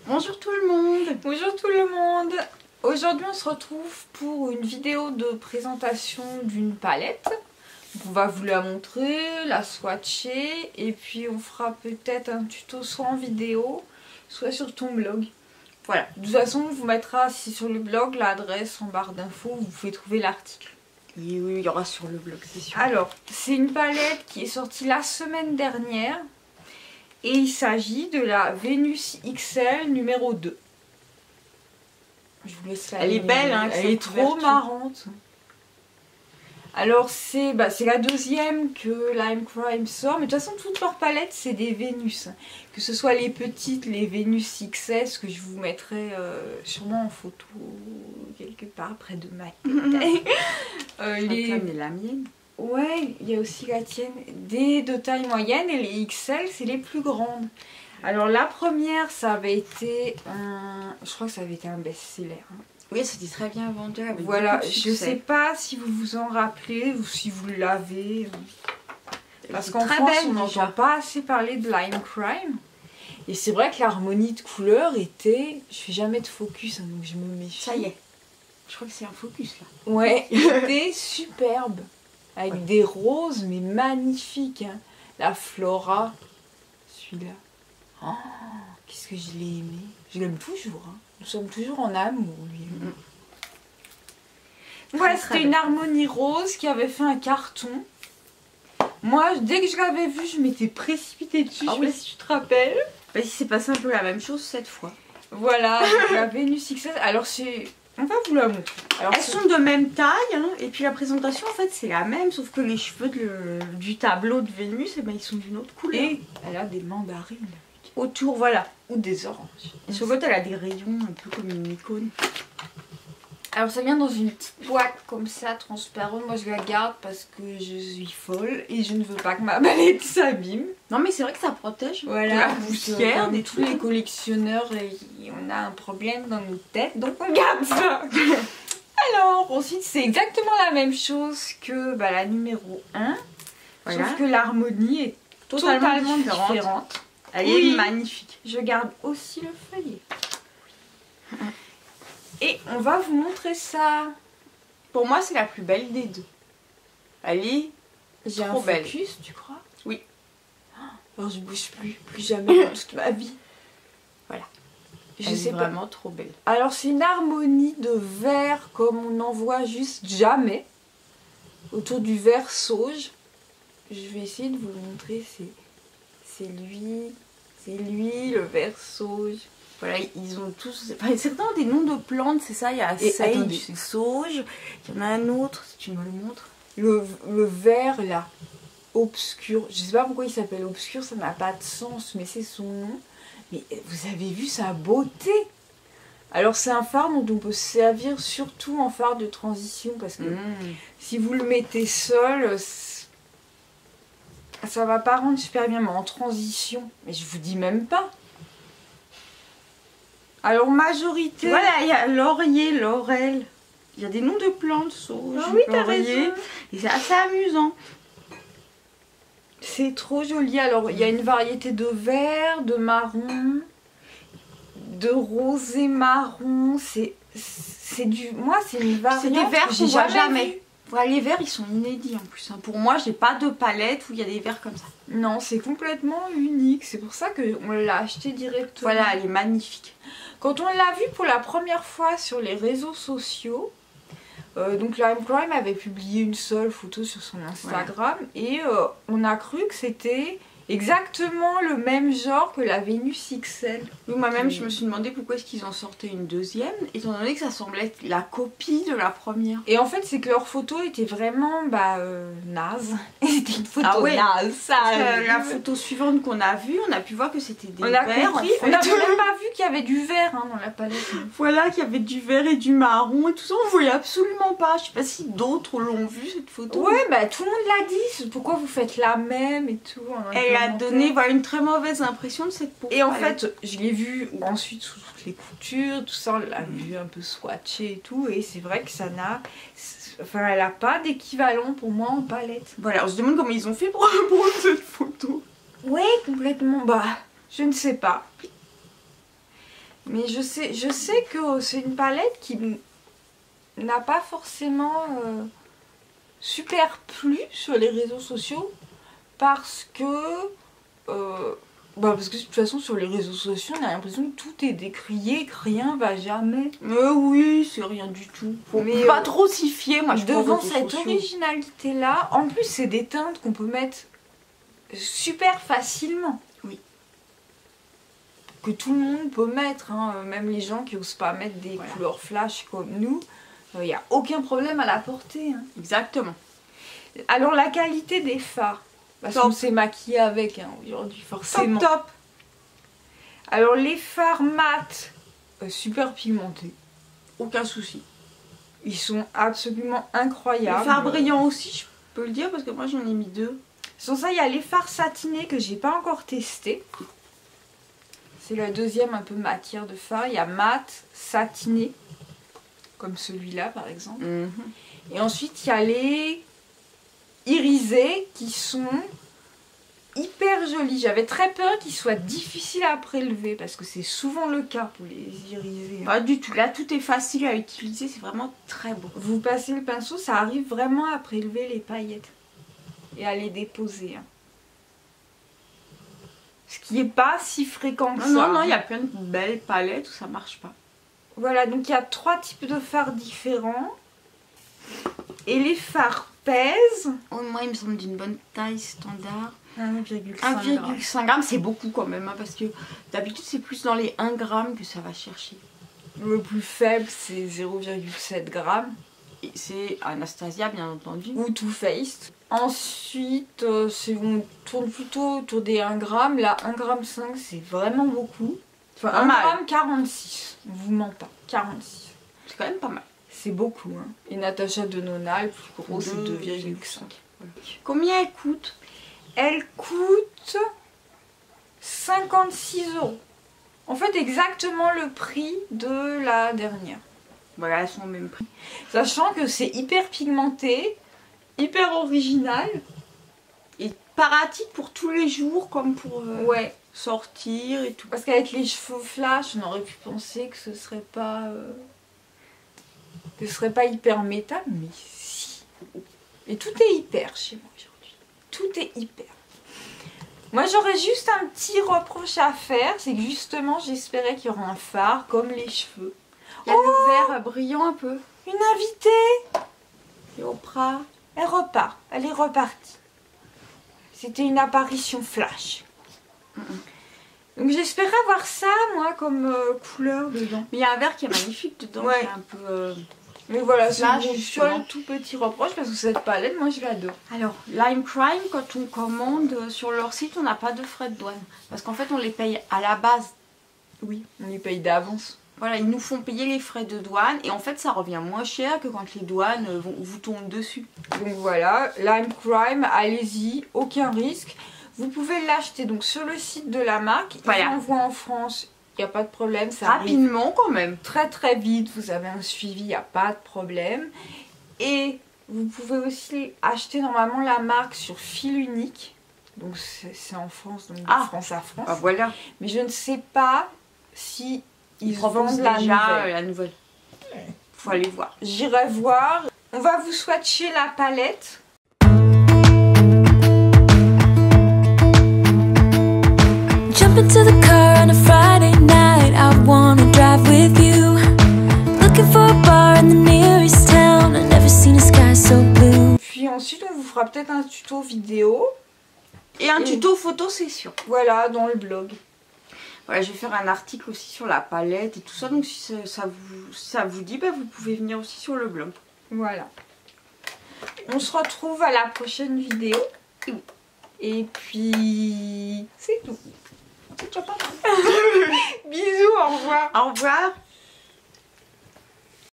Bonjour tout le monde. Bonjour tout le monde. Aujourd'hui on se retrouve pour une vidéo de présentation d'une palette. On va vous la montrer, la swatcher et puis on fera peut-être un tuto soit en vidéo, soit sur ton blog. Voilà, de toute façon on vous mettra si sur le blog l'adresse en barre d'infos, vous pouvez trouver l'article. Oui, il y aura sur le blog, c'est sûr. Alors, c'est une palette qui est sortie la semaine dernière. Et il s'agit de la Venus XL numéro 2. Je vous laisse la Elle est belle, hein, elle est trop marrante. Alors c'est la deuxième que Lime Crime sort. Mais de toute façon toutes leurs palettes c'est des Vénus. Que ce soit les petites, les Vénus XS que je vous mettrai sûrement en photo quelque part près de ma tête. La mienne. Ouais, il y a aussi la tienne. Des de taille moyenne et les XL, c'est les plus grandes. Alors la première, ça avait été je crois que ça avait été un best-seller. Oui, c'était très bien vendu. Voilà, je sais pas si vous vous en rappelez ou si vous l'avez. Parce qu'en France, on n'entend pas assez parler de Lime Crime. Et c'est vrai que l'harmonie de couleurs était... Je fais jamais de focus, hein, donc je me méfie. Ça y est. Je crois que c'est un focus là. Ouais, c'était superbe. Avec des roses, mais magnifiques. Hein. La Flora, celui-là. Oh, qu'est-ce que je l'ai aimé. Je l'aime toujours. Hein. Nous sommes toujours en amour, lui. Voilà, c'était une harmonie rose qui avait fait un carton. Moi, dès que je l'avais vu, je m'étais précipitée dessus. Je sais pas si tu te rappelles. Bah, il s'est passé un peu la même chose cette fois. Voilà, la Venus XS. Alors, c'est... On va vous la montrer. Alors, elles sont de même taille, hein, et puis la présentation en fait c'est la même, sauf que les cheveux du tableau de Vénus, eh ben, ils sont d'une autre couleur. Et elle a des mandarines autour, voilà. Ou des oranges. Et sur l'autre elle a des rayons un peu comme une icône. Alors ça vient dans une petite boîte comme ça, transparente. Moi je la garde parce que je suis folle et je ne veux pas que ma palette s'abîme. Non mais c'est vrai que ça protège. Voilà, de la poussière, des tous les collectionneurs, on a un problème dans nos têtes, donc on garde ça. Alors ensuite c'est exactement la même chose que la numéro 1. Voilà. Sauf que l'harmonie est totalement différente. Elle est magnifique. Je garde aussi le feuillet. Et on va vous montrer ça. Pour moi, c'est la plus belle des deux. Elle est trop belle. Focus, tu crois? Oui. Alors je bouge plus jamais dans toute ma vie. Voilà. Je sais vraiment trop belle. Alors c'est une harmonie de vert comme on n'en voit juste jamais. Autour du vert sauge. Je vais essayer de vous le montrer. C'est lui, le vert sauge. Voilà, ils ont tous... Enfin, certains ont des noms de plantes, c'est ça. Il y a sage, sauge. Il y en a un autre, si tu me le montres. Le vert, là, obscur. Je sais pas pourquoi il s'appelle obscur, ça n'a pas de sens, mais c'est son nom. Mais vous avez vu sa beauté? Alors c'est un fard dont on peut se servir surtout en fard de transition. Parce que si vous le mettez seul... ça va pas rendre super bien, mais en transition. Mais je vous dis même pas. Alors majorité... Voilà, il y a laurier, laurel. Il y a des noms de plantes, sauge, oui, t'as laurier. raison. Et c'est assez amusant. C'est trop joli. Alors il y a une variété de vert, de marron, de rosé marron. C'est du... Moi c'est une variante. C'est des verts qu'on voit jamais. Voilà, les verts ils sont inédits en plus. Hein. Pour moi j'ai pas de palette où il y a des verts comme ça. Non, c'est complètement unique. C'est pour ça qu'on l'a acheté directement. Voilà, elle est magnifique. Quand on l'a vue pour la première fois sur les réseaux sociaux, donc Lime Crime avait publié une seule photo sur son Instagram et on a cru que c'était exactement le même genre que la Venus XL. Oui, moi-même je me suis demandé pourquoi est-ce qu'ils en sortaient une deuxième, étant donné que ça semblait être la copie de la première. Et en fait c'est que leur photo était vraiment naze. C'était une photo naze. La photo suivante qu'on a vue, on a pu voir que c'était des verts. On n'avait même pas vu qu'il y avait du vert dans la palette. Voilà, qu'il y avait du vert et du marron et tout ça, on voyait absolument pas. Je sais pas si d'autres l'ont vu cette photo. Ouais, tout le monde l'a dit. Pourquoi vous faites la même et tout. Elle a donné une très mauvaise impression de cette peau. Et en fait, je l'ai vue ensuite sous toutes les coutures, tout ça, on l'a vu un peu swatché et tout. Et c'est vrai que ça n'a... Enfin, elle n'a pas d'équivalent pour moi en palette. Voilà, on se demande comment ils ont fait pour prendre cette photo. Ouais, complètement. Je ne sais pas. Mais je sais que c'est une palette qui n'a pas forcément super plu sur les réseaux sociaux parce que parce que de toute façon sur les réseaux sociaux on a l'impression que tout est décrié, que rien va jamais. Oui, c'est rien du tout. Faut pas trop s'y fier, moi je pense. Devant cette originalité là, en plus c'est des teintes qu'on peut mettre super facilement. Oui. Que tout le monde peut mettre, hein, même les gens qui n'osent pas mettre des couleurs flash comme nous, il n'y a aucun problème à la porter. Hein. Exactement. Alors la qualité des fards, parce qu'on s'est maquillé avec aujourd'hui forcément. Top. Alors les fards mat, super pigmentés. Aucun souci. Ils sont absolument incroyables. Les fards brillants aussi, je peux le dire, parce que moi j'en ai mis 2. Sans ça, il y a les fards satinés que j'ai pas encore testé. C'est la deuxième un peu matière de fard. Il y a mat, satiné, comme celui-là par exemple. Et ensuite il y a les irisés qui sont hyper jolis. J'avais très peur qu'ils soient difficiles à prélever parce que c'est souvent le cas pour les irisés. Pas du tout. Là tout est facile à utiliser, c'est vraiment très beau. Vous passez le pinceau, ça arrive vraiment à prélever les paillettes et à les déposer. Ce qui n'est pas si fréquent que ça. Non, il y a plein de belles palettes où ça marche pas. Voilà, donc il y a 3 types de fards différents. Et les fards pèsent. Moi, il me semble d'une bonne taille standard. 1,5 g, c'est beaucoup quand même, hein, parce que d'habitude c'est plus dans les 1 g que ça va chercher. Le plus faible c'est 0,7 g. Et c'est Anastasia bien entendu. Ou Too Faced. Ensuite, on tourne plutôt autour des 1 g. Là, 1,5 g c'est vraiment beaucoup. Enfin, 1 g 46. On vous ment pas. 46. C'est quand même pas mal. C'est beaucoup. Hein. Et Natasha Denona, le plus gros, c'est 2,5. Voilà. Combien elle coûte? Elle coûte 56 €. En fait, exactement le prix de la dernière. Voilà, elles sont au même prix. Sachant que c'est hyper pigmenté, hyper original. Et pratique pour tous les jours, comme pour sortir et tout. Parce qu'avec les cheveux flash, on aurait pu penser que ce serait pas hyper métal, mais si. Et tout est hyper chez moi aujourd'hui. Tout est hyper. Moi j'aurais juste un petit reproche à faire, c'est que justement j'espérais qu'il y aurait un fard comme les cheveux. Il y a le vert brillant un peu. Une invitée. Et Oprah. Elle repart, elle est repartie. C'était une apparition flash. Donc j'espérais avoir ça moi comme couleur dedans. Mais il y a un vert qui est magnifique dedans, qui est un peu... Mais voilà, c'est un tout petit reproche parce que cette palette, moi je l'adore. Alors, Lime Crime, quand on commande sur leur site, on n'a pas de frais de douane. Parce qu'en fait, on les paye à la base. Oui, on les paye d'avance. Voilà, ils nous font payer les frais de douane et en fait, ça revient moins cher que quand les douanes vous tombent dessus. Donc voilà, Lime Crime, allez-y, aucun risque. Vous pouvez l'acheter donc sur le site de la marque. Ils l'envoient en France. Il n'y a pas de problème, ça rapidement quand même. Très très vite, vous avez un suivi, il n'y a pas de problème. Et vous pouvez aussi acheter normalement la marque sur fil unique. Donc c'est en France, donc de France à France. Ah voilà. Mais je ne sais pas si ils vendent la nouvelle. Faut aller voir. J'irai voir. On va vous swatcher la palette. Jump into the car on a Friday night, I wanna drive with you. Looking for a bar in the nearest town, I've never seen a sky so blue. Puis ensuite on vous fera peut-être un tuto vidéo. Et un tuto photo session. Voilà, dans le blog. Voilà, je vais faire un article aussi sur la palette et tout ça, donc si ça vous dit, vous pouvez venir aussi sur le blog. Voilà. On se retrouve à la prochaine vidéo. Et puis, c'est tout. C'est déjà pas mal. Bisous, au revoir. Au revoir.